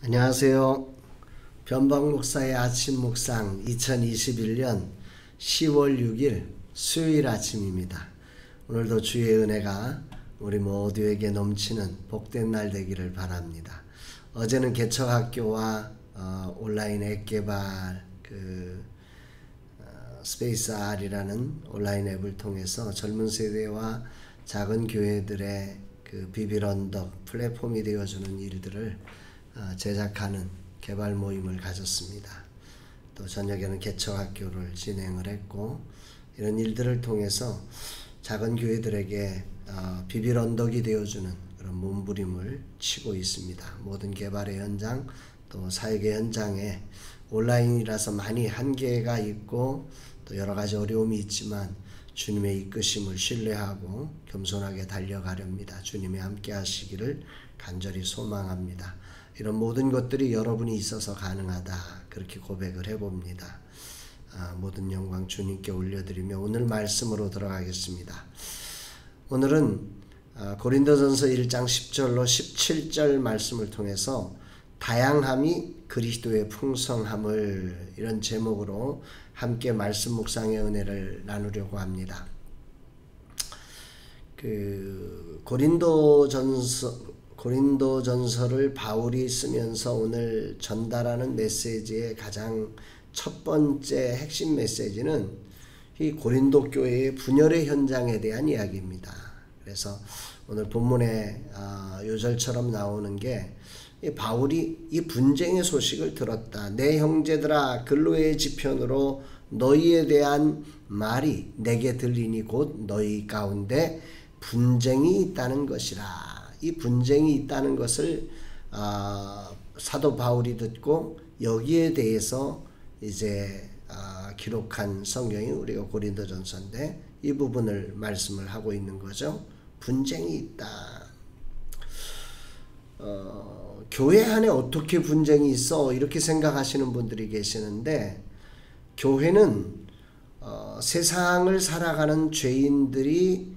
안녕하세요. 변방 목사의 아침 묵상 2021년 10월 6일 수요일 아침입니다. 오늘도 주의 은혜가 우리 모두에게 넘치는 복된 날 되기를 바랍니다. 어제는 개척학교와 온라인 앱 개발 스페이스 R이라는 온라인 앱을 통해서 젊은 세대와 작은 교회들의 비빌 언덕 플랫폼이 되어주는 일들을 제작하는 개발 모임을 가졌습니다. 또 저녁에는 개척학교를 진행을 했고, 이런 일들을 통해서 작은 교회들에게 비빌 언덕이 되어주는 그런 몸부림을 치고 있습니다. 모든 개발의 현장, 또 사역의 현장에 온라인이라서 많이 한계가 있고 또 여러 가지 어려움이 있지만 주님의 이끄심을 신뢰하고 겸손하게 달려가렵니다. 주님이 함께 하시기를 간절히 소망합니다. 이런 모든 것들이 여러분이 있어서 가능하다, 그렇게 고백을 해봅니다. 모든 영광 주님께 올려드리며 오늘 말씀으로 들어가겠습니다. 오늘은 고린도전서 1장 10절로 17절 말씀을 통해서 다양함이 그리스도의 풍성함을, 이런 제목으로 함께 말씀 묵상의 은혜를 나누려고 합니다. 고린도전서를 바울이 쓰면서 오늘 전달하는 메시지의 가장 첫 번째 핵심 메시지는 이 고린도 교회의 분열의 현장에 대한 이야기입니다. 그래서 오늘 본문의 요절처럼 나오는 게, 바울이 이 분쟁의 소식을 들었다. 내 형제들아, 근로의 지편으로 너희에 대한 말이 내게 들리니 곧 너희 가운데 분쟁이 있다는 것이라. 이 분쟁이 있다는 것을 사도 바울이 듣고 여기에 대해서 이제 기록한 성경이 우리가 고린도전서인데, 이 부분을 말씀을 하고 있는 거죠. 분쟁이 있다. 교회 안에 어떻게 분쟁이 있어? 이렇게 생각하시는 분들이 계시는데, 교회는 세상을 살아가는 죄인들이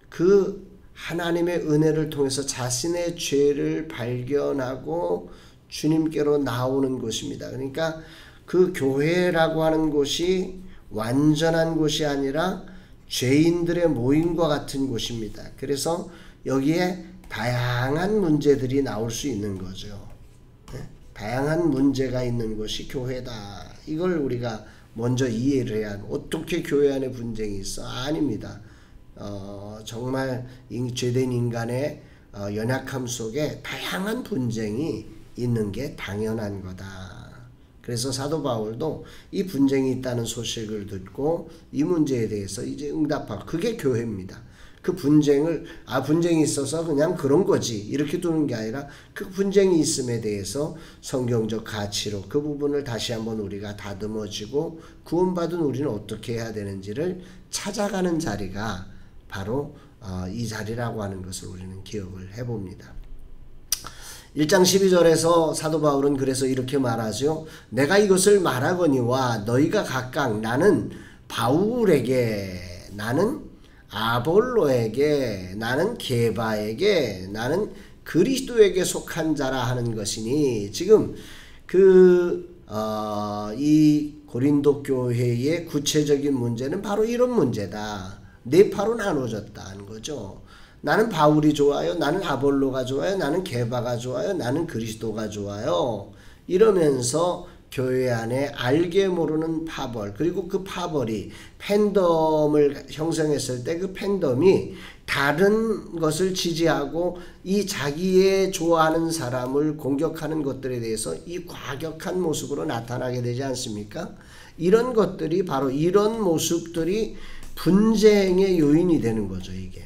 그 하나님의 은혜를 통해서 자신의 죄를 발견하고 주님께로 나오는 곳입니다. 그러니까 그 교회라고 하는 곳이 완전한 곳이 아니라 죄인들의 모임과 같은 곳입니다. 그래서 여기에 다양한 문제들이 나올 수 있는 거죠. 다양한 문제가 있는 곳이 교회다. 이걸 우리가 먼저 이해를 해야 합니다. 어떻게 교회 안에 분쟁이 있어? 아닙니다. 정말 죄된 인간의 연약함 속에 다양한 분쟁이 있는 게 당연한 거다. 그래서 사도 바울도 이 분쟁이 있다는 소식을 듣고 이 문제에 대해서 이제 응답하고, 그게 교회입니다. 그 분쟁을 분쟁이 있어서 그냥 그런 거지 이렇게 두는 게 아니라, 그 분쟁이 있음에 대해서 성경적 가치로 그 부분을 다시 한번 우리가 다듬어지고 구원받은 우리는 어떻게 해야 되는지를 찾아가는 자리가 바로 이 자리라고 하는 것을 우리는 기억을 해봅니다. 1장 12절에서 사도 바울은 그래서 이렇게 말하죠. 내가 이것을 말하거니와 너희가 각각 나는 바울에게, 나는 아볼로에게, 나는 게바에게, 나는 그리스도에게 속한 자라 하는 것이니, 지금 이 고린도 교회의 구체적인 문제는 바로 이런 문제다. 네 파로 나눠졌다는 거죠. 나는 바울이 좋아요, 나는 아볼로가 좋아요, 나는 게바가 좋아요, 나는 그리스도가 좋아요. 이러면서 교회 안에 알게 모르는 파벌, 그리고 그 파벌이 팬덤을 형성했을 때 그 팬덤이 다른 것을 지지하고 이 자기의 좋아하는 사람을 공격하는 것들에 대해서 이 과격한 모습으로 나타나게 되지 않습니까? 이런 것들이, 바로 이런 모습들이 분쟁의 요인이 되는 거죠. 이게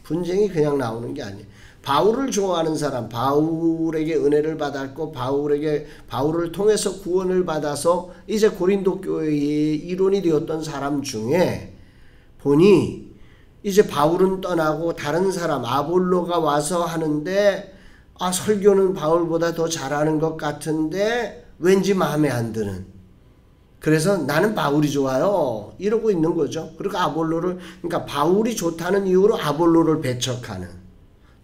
분쟁이 그냥 나오는 게 아니에요. 바울을 좋아하는 사람, 바울에게 은혜를 받았고 바울을 통해서 구원을 받아서 이제 고린도 교회의 일원이 되었던 사람 중에 보니, 이제 바울은 떠나고 다른 사람 아볼로가 와서 하는데, 설교는 바울보다 더 잘하는 것 같은데 왠지 마음에 안 드는, 그래서 나는 바울이 좋아요 이러고 있는 거죠. 그리고 그러니까 바울이 좋다는 이유로 아볼로를 배척하는,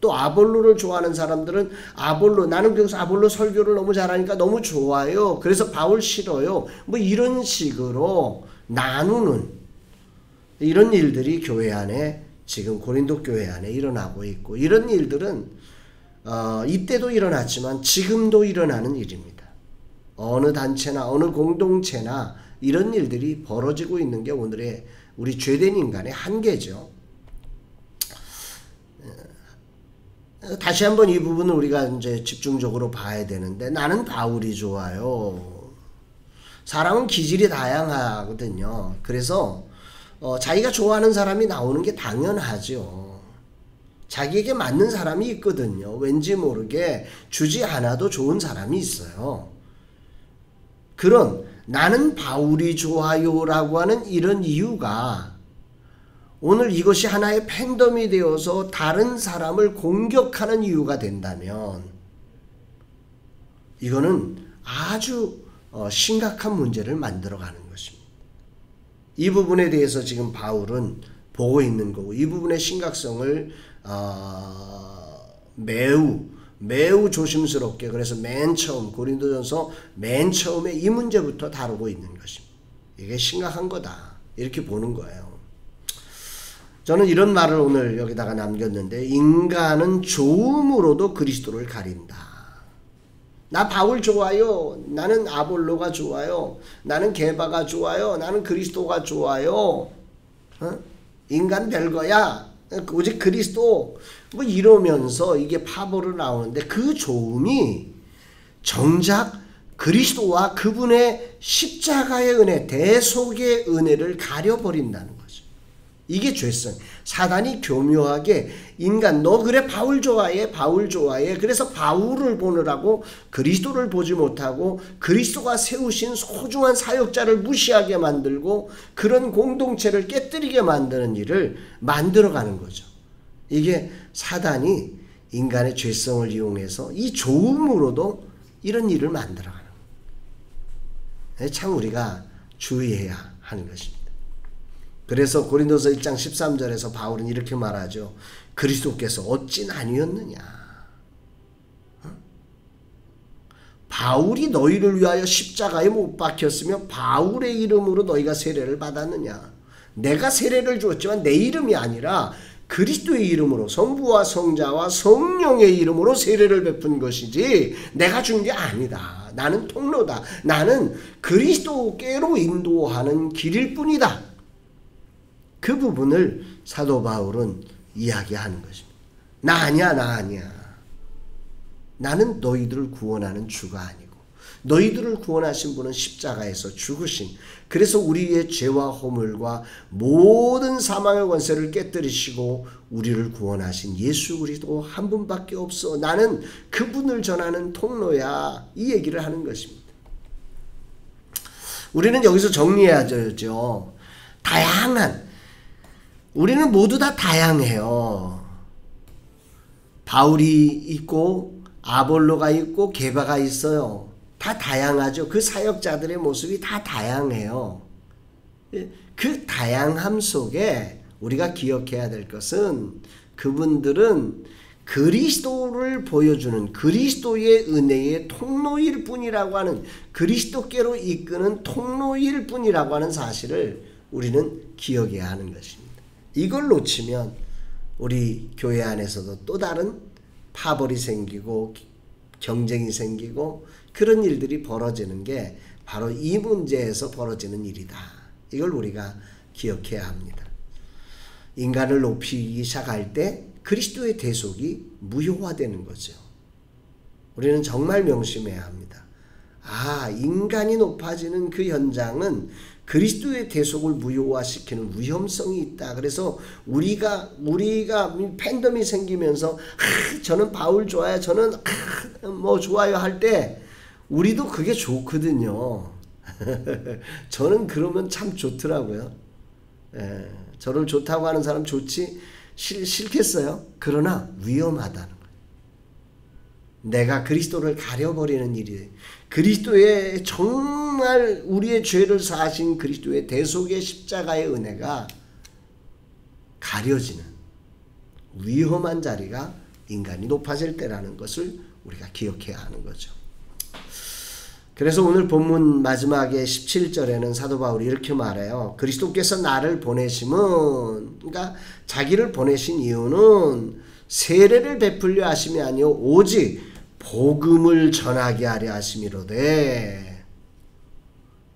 또 아볼로를 좋아하는 사람들은 아볼로, 나는 그래서 아볼로 설교를 너무 잘하니까 너무 좋아요. 그래서 바울 싫어요. 뭐 이런 식으로 나누는 이런 일들이 교회 안에 지금 고린도 교회 안에 일어나고 있고, 이런 일들은 이때도 일어났지만 지금도 일어나는 일입니다. 어느 단체나 어느 공동체나 이런 일들이 벌어지고 있는 게 오늘의 우리 죄된 인간의 한계죠. 다시 한번 이 부분을 우리가 이제 집중적으로 봐야 되는데, 나는 바울이 좋아요. 사람은 기질이 다양하거든요. 그래서 자기가 좋아하는 사람이 나오는 게 당연하죠. 자기에게 맞는 사람이 있거든요. 왠지 모르게 주지 않아도 좋은 사람이 있어요. 그런 나는 바울이 좋아요 라고 하는 이런 이유가 오늘 이것이 하나의 팬덤이 되어서 다른 사람을 공격하는 이유가 된다면 이거는 아주 심각한 문제를 만들어가는 것입니다. 이 부분에 대해서 지금 바울은 보고 있는 거고, 이 부분의 심각성을 매우 조심스럽게, 그래서 맨 처음 고린도전서 맨 처음에 이 문제부터 다루고 있는 것입니다. 이게 심각한 거다, 이렇게 보는 거예요. 저는 이런 말을 오늘 여기다가 남겼는데, 인간은 좋음으로도 그리스도를 가린다. 나 바울 좋아요. 나는 아볼로가 좋아요. 나는 게바가 좋아요. 나는 그리스도가 좋아요. 인간 별거야. 오직 그리스도. 뭐 이러면서 이게 파벌로 나오는데, 그 좋음이 정작 그리스도와 그분의 십자가의 은혜, 대속의 은혜를 가려버린다는 거죠. 이게 죄성. 사단이 교묘하게 인간, 너 그래 바울 좋아해, 바울 좋아해. 그래서 바울을 보느라고 그리스도를 보지 못하고 그리스도가 세우신 소중한 사역자를 무시하게 만들고 그런 공동체를 깨뜨리게 만드는 일을 만들어가는 거죠. 이게 사단이 인간의 죄성을 이용해서 이 좋음으로도 이런 일을 만들어가는 거예요. 참 우리가 주의해야 하는 것입니다. 그래서 고린도서 1장 13절에서 바울은 이렇게 말하죠. 그리스도께서 어찌 나뉘었느냐. 바울이 너희를 위하여 십자가에 못 박혔으며 바울의 이름으로 너희가 세례를 받았느냐. 내가 세례를 주었지만 내 이름이 아니라 그리스도의 이름으로, 성부와 성자와 성령의 이름으로 세례를 베푼 것이지 내가 준 게 아니다. 나는 통로다. 나는 그리스도께로 인도하는 길일 뿐이다. 그 부분을 사도 바울은 이야기하는 것입니다. 나 아니야. 나는 너희들을 구원하는 주가 아니고, 너희들을 구원하신 분은 십자가에서 죽으신, 그래서 우리의 죄와 허물과 모든 사망의 권세를 깨뜨리시고 우리를 구원하신 예수 그리스도 한 분밖에 없어. 나는 그분을 전하는 통로야. 이 얘기를 하는 것입니다. 우리는 여기서 정리해야죠. 우리는 모두 다 다양해요. 바울이 있고 아볼로가 있고 게바가 있어요. 다 다양하죠. 그 사역자들의 모습이 다 다양해요. 그 다양함 속에 우리가 기억해야 될 것은 그분들은 그리스도를 보여주는 그리스도의 은혜의 통로일 뿐이라고 하는, 그리스도께로 이끄는 통로일 뿐이라고 하는 사실을 우리는 기억해야 하는 것입니다. 이걸 놓치면 우리 교회 안에서도 또 다른 파벌이 생기고 경쟁이 생기고 그런 일들이 벌어지는 게 바로 이 문제에서 벌어지는 일이다. 이걸 우리가 기억해야 합니다. 인간을 높이기 시작할 때 그리스도의 대속이 무효화되는 거죠. 우리는 정말 명심해야 합니다. 인간이 높아지는 그 현장은 그리스도의 대속을 무효화시키는 위험성이 있다. 그래서 우리가 팬덤이 생기면서 저는 바울 좋아요, 저는 뭐 좋아요 할 때 우리도 그게 좋거든요. 저는 그러면 참 좋더라고요. 저를 좋다고 하는 사람 좋지 싫겠어요? 그러나 위험하다는 거예요. 내가 그리스도를 가려버리는 일이, 그리스도의 정말 우리의 죄를 사하신 그리스도의 대속의 십자가의 은혜가 가려지는 위험한 자리가 인간이 높아질 때라는 것을 우리가 기억해야 하는 거죠. 그래서 오늘 본문 마지막에 17절에는 사도 바울이 이렇게 말해요. 그리스도께서 나를 보내심은, 그러니까 자기를 보내신 이유는 세례를 베풀려 하심이 아니요 오직 복음을 전하게 하려 하심이로되,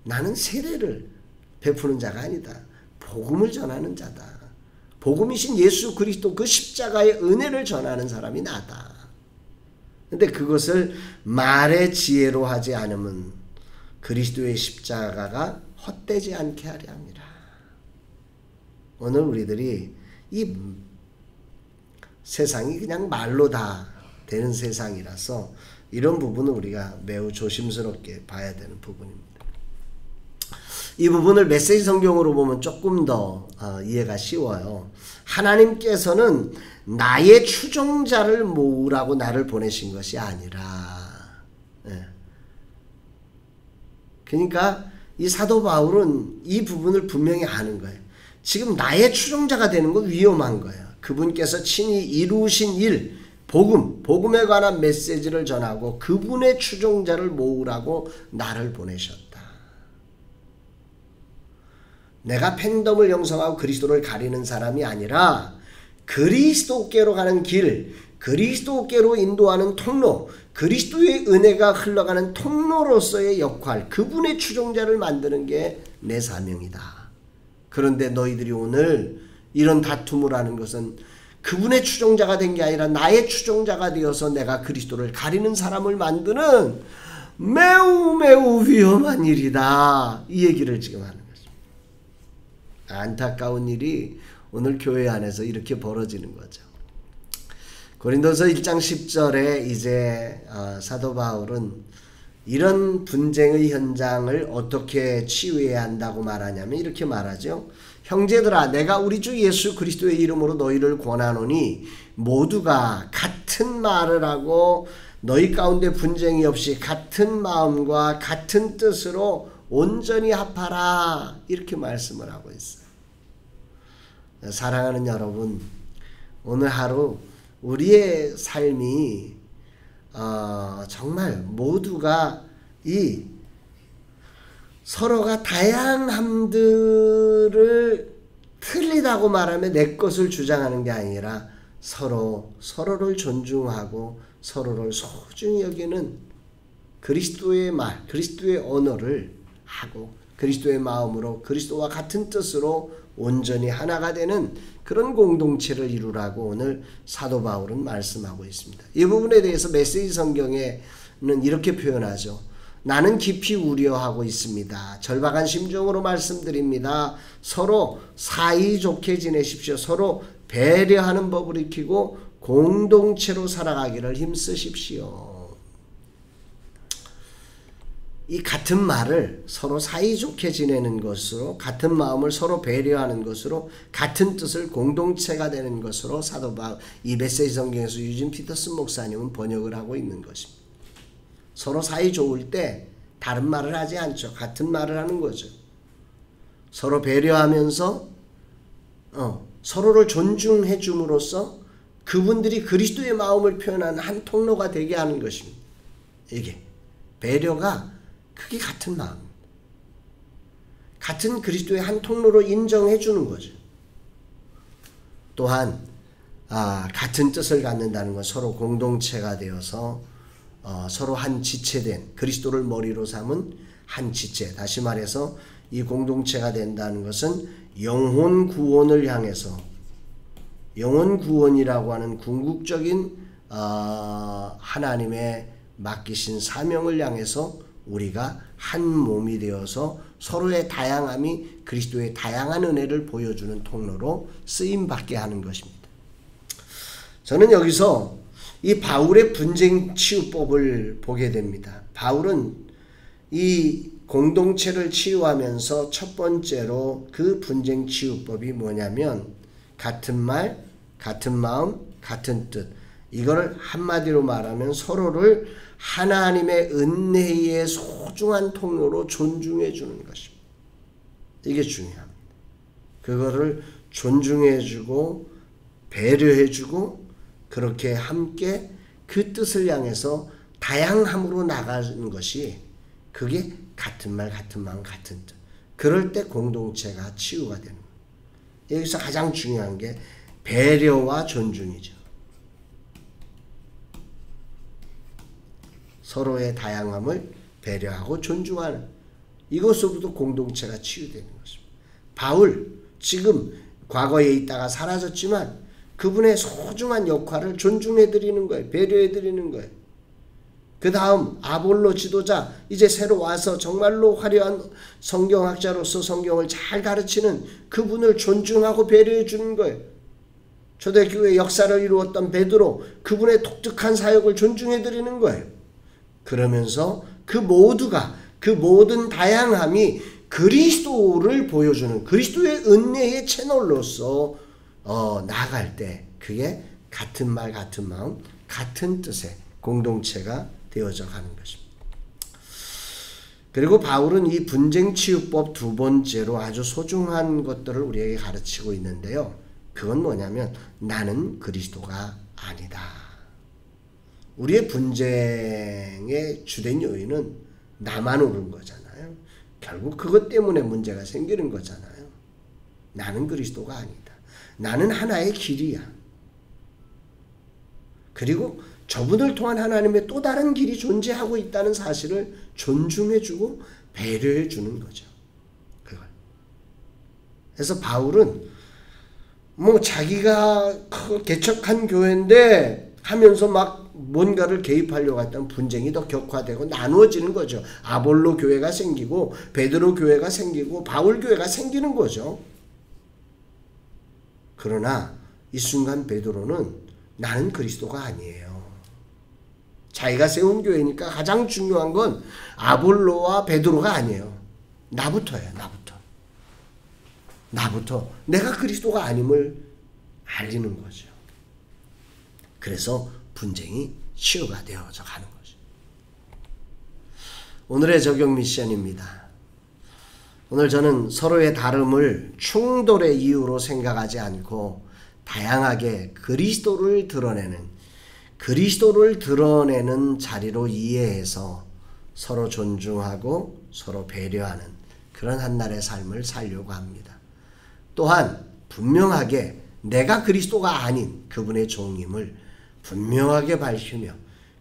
나는 세례를 베푸는 자가 아니다. 복음을 전하는 자다. 복음이신 예수 그리스도 그 십자가의 은혜를 전하는 사람이 나다. 근데 그것을 말의 지혜로 하지 않으면 그리스도의 십자가가 헛되지 않게 하려 합니다. 오늘 우리들이 이 세상이 그냥 말로 다 되는 세상이라서 이런 부분은 우리가 매우 조심스럽게 봐야 되는 부분입니다. 이 부분을 메시지 성경으로 보면 조금 더 이해가 쉬워요. 하나님께서는 나의 추종자를 모으라고 나를 보내신 것이 아니라, 그러니까 이 사도 바울은 이 부분을 분명히 아는 거예요. 지금 나의 추종자가 되는 건 위험한 거예요. 그분께서 친히 이루신 일, 복음에 관한 메시지를 전하고 그분의 추종자를 모으라고 나를 보내셨다. 내가 팬덤을 형성하고 그리스도를 가리는 사람이 아니라 그리스도께로 가는 길, 그리스도께로 인도하는 통로, 그리스도의 은혜가 흘러가는 통로로서의 역할, 그분의 추종자를 만드는 게 내 사명이다. 그런데 너희들이 오늘 이런 다툼을 하는 것은 그분의 추종자가 된 게 아니라 나의 추종자가 되어서 내가 그리스도를 가리는 사람을 만드는 매우 위험한 일이다. 이 얘기를 지금 하는 것입니다. 안타까운 일이 오늘 교회 안에서 이렇게 벌어지는 거죠. 고린도서 1장 10절에 이제 사도 바울은 이런 분쟁의 현장을 어떻게 치유해야 한다고 말하냐면 이렇게 말하죠. 형제들아, 내가 우리 주 예수 그리스도의 이름으로 너희를 권하노니 모두가 같은 말을 하고 너희 가운데 분쟁이 없이 같은 마음과 같은 뜻으로 온전히 합하라. 이렇게 말씀을 하고 있어요. 사랑하는 여러분, 오늘 하루 우리의 삶이 정말 모두가 이 서로가 다양함들을 틀리다고 말하면 내 것을 주장하는 게 아니라 서로를 존중하고 서로를 소중히 여기는 그리스도의 말, 그리스도의 언어를 하고 그리스도의 마음으로 그리스도와 같은 뜻으로 온전히 하나가 되는 그런 공동체를 이루라고 오늘 사도 바울은 말씀하고 있습니다. 이 부분에 대해서 메시지 성경에는 이렇게 표현하죠. 나는 깊이 우려하고 있습니다. 절박한 심정으로 말씀드립니다. 서로 사이좋게 지내십시오. 서로 배려하는 법을 익히고 공동체로 살아가기를 힘쓰십시오. 이 같은 말을 서로 사이좋게 지내는 것으로, 같은 마음을 서로 배려하는 것으로, 같은 뜻을 공동체가 되는 것으로 사도 바울, 이 메시지 성경에서 유진 피터슨 목사님은 번역을 하고 있는 것입니다. 서로 사이 좋을 때 다른 말을 하지 않죠. 같은 말을 하는 거죠. 서로 배려하면서 서로를 존중해 줌으로써 그분들이 그리스도의 마음을 표현하는 한 통로가 되게 하는 것입니다. 이게 배려가 그게 같은 마음, 같은 그리스도의 한 통로로 인정해 주는 거죠. 또한 같은 뜻을 갖는다는 건 서로 공동체가 되어서 서로 한 지체된 그리스도를 머리로 삼은 한 지체, 다시 말해서 이 공동체가 된다는 것은 영혼 구원을 향해서, 영혼 구원이라고 하는 궁극적인 하나님의 맡기신 사명을 향해서 우리가 한 몸이 되어서 서로의 다양함이 그리스도의 다양한 은혜를 보여주는 통로로 쓰임받게 하는 것입니다. 저는 여기서 이 바울의 분쟁 치유법을 보게 됩니다. 바울은 이 공동체를 치유하면서 첫 번째로 그 분쟁 치유법이 뭐냐면 같은 말, 같은 마음, 같은 뜻. 이걸 한마디로 말하면 서로를 하나님의 은혜의 소중한 통로로 존중해 주는 것입니다. 이게 중요합니다. 그거를 존중해 주고 배려해 주고 그렇게 함께 그 뜻을 향해서 다양함으로 나가는 것이 그게 같은 말, 같은 마음, 같은 뜻. 그럴 때 공동체가 치유가 되는 거예요. 여기서 가장 중요한 게 배려와 존중이죠. 서로의 다양함을 배려하고 존중하는 이것으로부터 공동체가 치유되는 것입니다. 바울 지금 과거에 있다가 사라졌지만 그분의 소중한 역할을 존중해드리는 거예요. 배려해드리는 거예요. 그 다음 아볼로 지도자 이제 새로 와서 정말로 화려한 성경학자로서 성경을 잘 가르치는 그분을 존중하고 배려해 주는 거예요. 초대교회 역사를 이루었던 베드로 그분의 독특한 사역을 존중해 드리는 거예요. 그러면서 그 모두가 그 모든 다양함이 그리스도를 보여주는 그리스도의 은혜의 채널로서 나아갈 때 그게 같은 말 같은 마음 같은 뜻의 공동체가 되어져 가는 것입니다. 그리고 바울은 이 분쟁치유법 두 번째로 아주 소중한 것들을 우리에게 가르치고 있는데요. 그건 뭐냐면 나는 그리스도가 아니다. 우리의 분쟁의 주된 요인은 나만 옳은 거잖아요. 결국 그것 때문에 문제가 생기는 거잖아요. 나는 그리스도가 아니다. 나는 하나의 길이야. 그리고 저분을 통한 하나님의 또 다른 길이 존재하고 있다는 사실을 존중해주고 배려해주는 거죠. 그걸. 그래서 바울은 자기가 개척한 교회인데 하면서 막 뭔가를 개입하려고 했던 분쟁이 더 격화되고 나누어지는 거죠. 아볼로 교회가 생기고 베드로 교회가 생기고 바울 교회가 생기는 거죠. 그러나 이 순간 베드로는 나는 그리스도가 아니에요. 자기가 세운 교회니까 가장 중요한 건 아볼로와 베드로가 아니에요. 나부터예요. 나부터 내가 그리스도가 아님을 알리는 거죠. 그래서 분쟁이 치유가 되어져 가는 거죠. 오늘의 적용 미션입니다. 오늘 저는 서로의 다름을 충돌의 이유로 생각하지 않고 다양하게 그리스도를 드러내는 자리로 이해해서 서로 존중하고 서로 배려하는 그런 한날의 삶을 살려고 합니다. 또한 분명하게 내가 그리스도가 아닌 그분의 종임을 분명하게 밝히며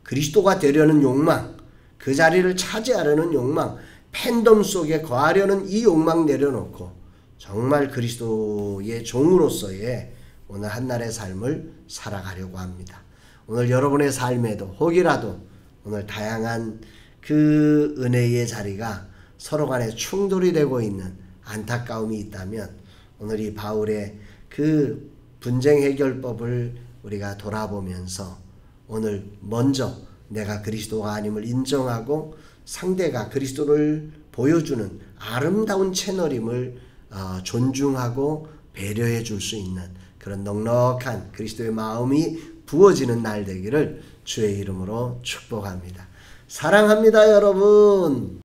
그리스도가 되려는 욕망, 그 자리를 차지하려는 욕망, 팬덤 속에 거하려는 이 욕망 내려놓고 정말 그리스도의 종으로서의 오늘 한날의 삶을 살아가려고 합니다. 오늘 여러분의 삶에도 혹이라도 오늘 다양한 그 은혜의 자리가 서로 간에 충돌이 되고 있는 안타까움이 있다면 오늘 이 바울의 그 분쟁 해결법을 우리가 돌아보면서 오늘 먼저 내가 그리스도가 아님을 인정하고 상대가 그리스도를 보여주는 아름다운 채널임을 존중하고 배려해 줄 수 있는 그런 넉넉한 그리스도의 마음이 부어지는 날 되기를 주의 이름으로 축복합니다. 사랑합니다, 여러분.